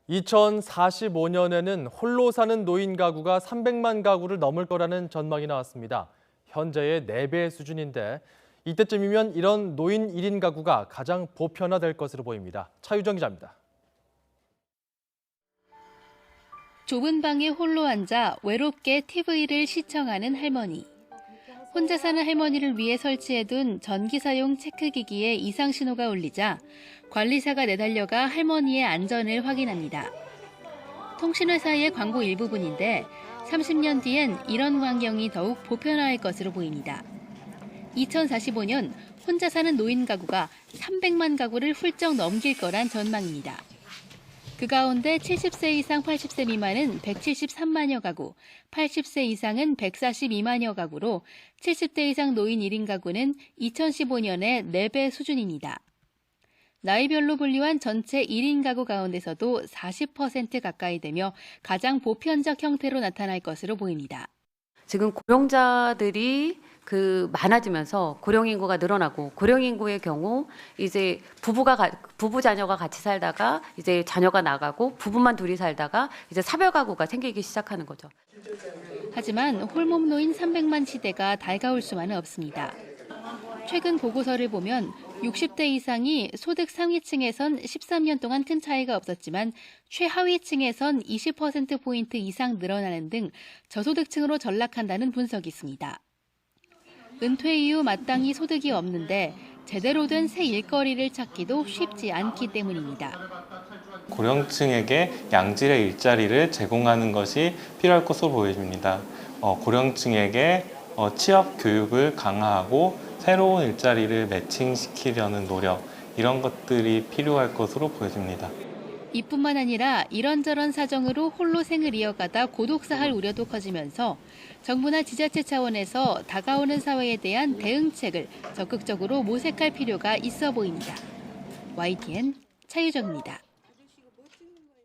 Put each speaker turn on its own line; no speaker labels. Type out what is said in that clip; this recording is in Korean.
2045년에는 홀로 사는 노인 가구가 300만 가구를 넘을 거라는 전망이 나왔습니다. 현재의 4배 수준인데 이때쯤이면 이런 노인 1인 가구가 가장 보편화될 것으로 보입니다. 차유정 기자입니다.
좁은 방에 홀로 앉아 외롭게 TV를 시청하는 할머니. 혼자 사는 할머니를 위해 설치해둔 전기사용 체크기기에 이상 신호가 울리자 관리사가 내달려가 할머니의 안전을 확인합니다. 통신회사의 광고 일부분인데 30년 뒤엔 이런 광경이 더욱 보편화할 것으로 보입니다. 2045년 혼자 사는 노인 가구가 300만 가구를 훌쩍 넘길 거란 전망입니다. 그 가운데 70세 이상 80세 미만은 173만여 가구, 80세 이상은 142만여 가구로 70대 이상 노인 1인 가구는 2015년의 4배 수준입니다. 나이별로 분류한 전체 1인 가구 가운데서도 40% 가까이 되며 가장 보편적 형태로 나타날 것으로 보입니다.
지금 고령자들이 많아지면서 고령 인구가 늘어나고 고령 인구의 경우 이제 부부 자녀가 같이 살다가 이제 자녀가 나가고 부부만 둘이 살다가 이제 사별 가구가 생기기 시작하는 거죠.
하지만 홀몸 노인 300만 시대가 달가올 수만은 없습니다. 최근 보고서를 보면 60대 이상이 소득 상위층에선 13년 동안 큰 차이가 없었지만 최하위층에선 20%포인트 이상 늘어나는 등 저소득층으로 전락한다는 분석이 있습니다. 은퇴 이후 마땅히 소득이 없는데 제대로 된 새 일거리를 찾기도 쉽지 않기 때문입니다.
고령층에게 양질의 일자리를 제공하는 것이 필요할 것으로 보여집니다. 고령층에게 취업 교육을 강화하고 새로운 일자리를 매칭시키려는 노력, 이런 것들이 필요할 것으로 보여집니다.
이뿐만 아니라 이런저런 사정으로 홀로 생을 이어가다 고독사할 우려도 커지면서 정부나 지자체 차원에서 다가오는 사회에 대한 대응책을 적극적으로 모색할 필요가 있어 보입니다. YTN 차유정입니다.